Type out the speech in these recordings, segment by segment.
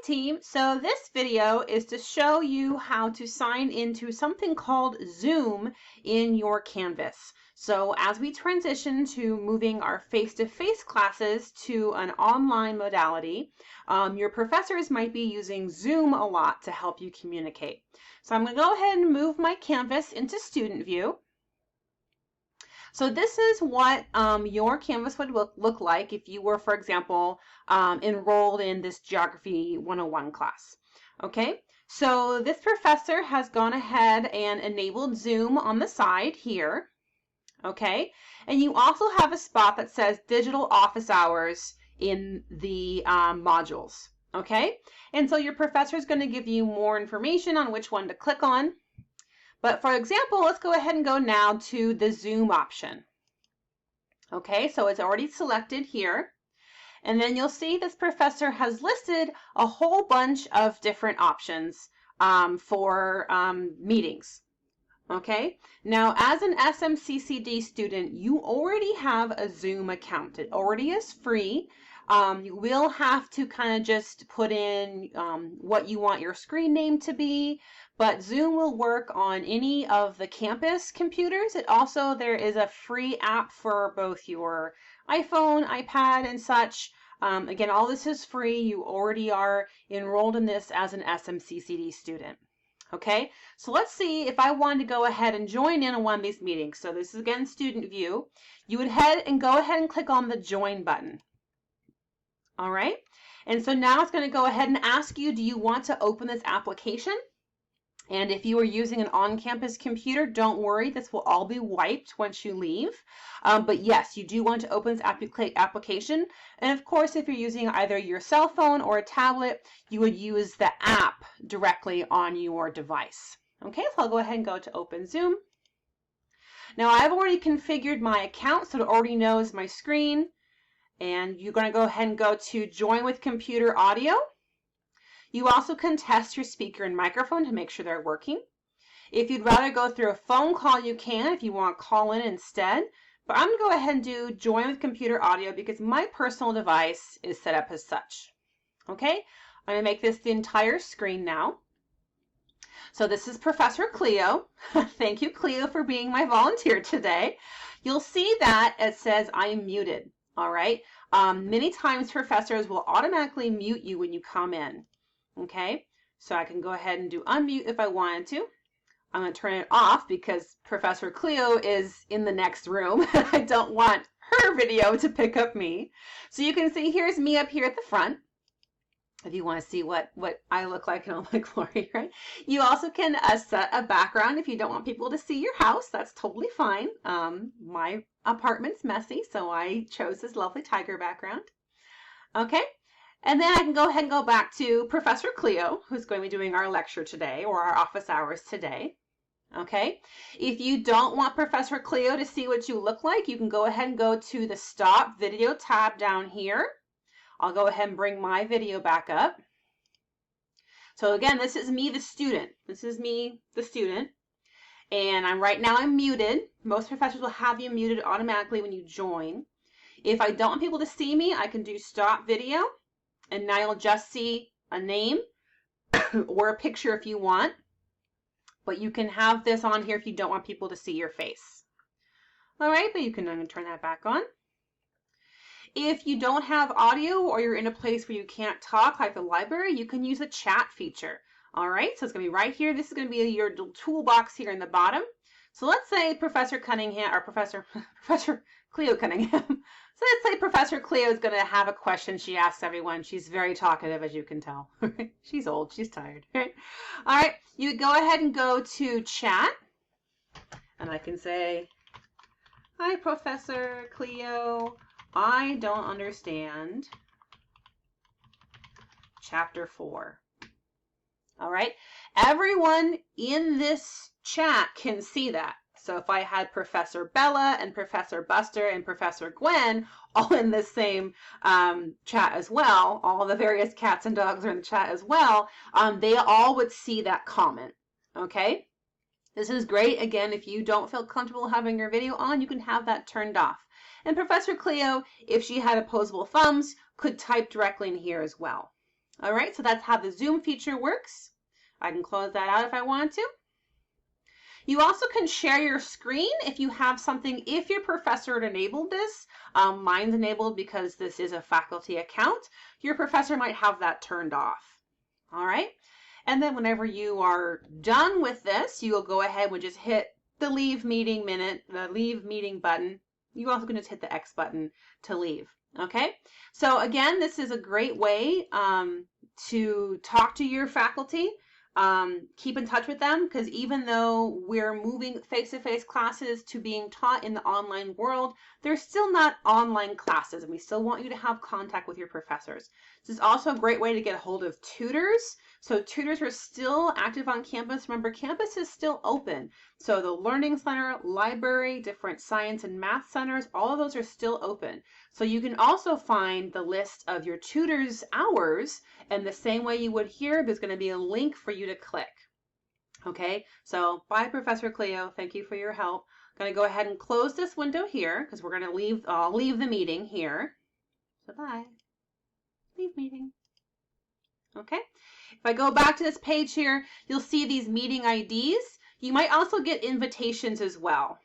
team. So this video is to show you how to sign into something called Zoom in your Canvas. So as we transition to moving our face-to-face classes to an online modality, your professors might be using Zoom a lot to help you communicate. So I'm going to go ahead and move my Canvas into student view. So this is what your Canvas would look like if you were, for example, enrolled in this Geography 101 class. Okay, so this professor has gone ahead and enabled Zoom on the side here. Okay, and you also have a spot that says digital office hours in the modules. Okay, and so your professor is going to give you more information on which one to click on. But for example, let's go ahead and go now to the Zoom option. Okay, so it's already selected here. And then you'll see this professor has listed a whole bunch of different options for meetings. Okay, now as an SMCCD student, you already have a Zoom account. It already is free. You will have to kind of just put in what you want your screen name to be, but Zoom will work on any of the campus computers. There is a free app for both your iPhone, iPad, and such. Again, all this is free. You already are enrolled in this as an SMCCD student. Okay, so let's see if I wanted to go ahead and join in on one of these meetings. So this is again student view. You would go ahead and click on the join button. All right, and so now it's going to go ahead and ask you, do you want to open this application? And if you are using an on-campus computer, don't worry, this will all be wiped once you leave. But yes, you do want to open this application. And of course, if you're using either your cell phone or a tablet, you would use the app directly on your device. Okay, so I'll go ahead and go to Open Zoom. Now I've already configured my account, so it already knows my screen. And you're going to go ahead and go to Join with Computer Audio. You also can test your speaker and microphone to make sure they're working. If you'd rather go through a phone call, you can if you want to call in instead. But I'm going to go ahead and do Join with Computer Audio because my personal device is set up as such. Okay, I'm going to make this the entire screen now. So this is Professor Cleo. Thank you, Cleo, for being my volunteer today. You'll see that it says I am muted. All right. Many times professors will automatically mute you when you come in. Okay, so I can go ahead and do unmute if I wanted to. I'm going to turn it off because Professor Cleo is in the next room. I don't want her video to pick up me. So you can see here's me up here at the front. If you want to see what I look like in all my glory, right? You also can set a background if you don't want people to see your house. That's totally fine. My apartment's messy, so I chose this lovely tiger background. Okay, and then I can go ahead and go back to Professor Cleo, who's going to be doing our lecture today, or our office hours today. Okay, if you don't want Professor Cleo to see what you look like, you can go ahead and go to the Stop Video tab down here. I'll go ahead and bring my video back up. So again, this is me, the student. This is me, the student. And right now I'm muted. Most professors will have you muted automatically when you join. If I don't want people to see me, I can do Stop Video. And now you'll just see a name or a picture if you want. But you can have this on here if you don't want people to see your face. All right, but you can turn that back on. If you don't have audio or you're in a place where you can't talk, like the library, you can use a chat feature. All right, so it's going to be right here. This is going to be your toolbox here in the bottom. So let's say Professor Cunningham, or Professor Cleo Cunningham. So let's say Professor Cleo is going to have a question she asks everyone. She's very talkative, as you can tell. She's old. She's tired. All right, you go ahead and go to chat. And I can say, hi, Professor Cleo. I don't understand chapter 4. All right, everyone in this chat can see that. So if I had Professor Bella and Professor Buster and Professor Gwen all in this same chat as well, all the various cats and dogs are in the chat as well, they all would see that comment. Okay, this is great. Again, if you don't feel comfortable having your video on, you can have that turned off. And Professor Cleo, if she had opposable thumbs, could type directly in here as well. All right, so that's how the Zoom feature works. I can close that out if I want to. You also can share your screen if you have something, if your professor had enabled this. Mine's enabled because this is a faculty account. Your professor might have that turned off. All right. And then whenever you are done with this, you will go ahead and just hit the leave meeting button. You also can just hit the X button to leave. Okay. So again, this is a great way to talk to your faculty. Keep in touch with them, because even though we're moving face-to-face classes to being taught in the online world, they're still not online classes, and we still want you to have contact with your professors. This is also a great way to get a hold of tutors. So tutors are still active on campus. Remember, campus is still open. So the Learning Center, library, different science and math centers, all of those are still open. So you can also find the list of your tutors' hours, and the same way you would here, there's going to be a link for you to click. Okay, so bye, Professor Cleo. Thank you for your help. I'm going to go ahead and close this window here because we're going to leave. I'll leave the meeting here. So bye. Leave meeting. Okay. If I go back to this page here, you'll see these meeting IDs. You might also get invitations as well.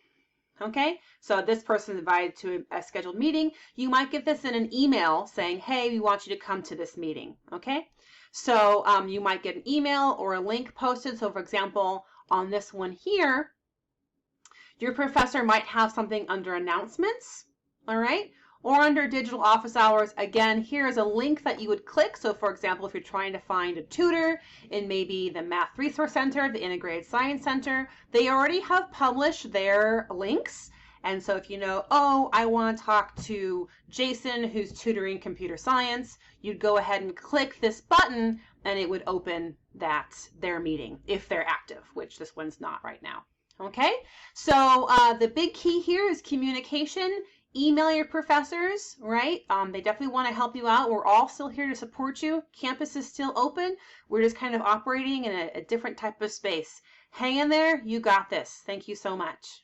Okay, so this person is invited to a scheduled meeting. You might get this in an email saying, hey, we want you to come to this meeting. Okay, so you might get an email or a link posted. So for example, on this one here, your professor might have something under announcements, all right, or under digital office hours. Again, here is a link that you would click. So for example, if you're trying to find a tutor in maybe the Math Resource Center, the Integrated Science Center, they already have published their links. And so if you know, oh, I want to talk to Jason who's tutoring computer science, you'd go ahead and click this button and it would open their meeting if they're active, which this one's not right now. Okay, so the big key here is communication. Email your professors, right? They definitely want to help you out. We're all still here to support you. Campus is still open. We're just kind of operating in a different type of space. Hang in there. You got this. Thank you so much.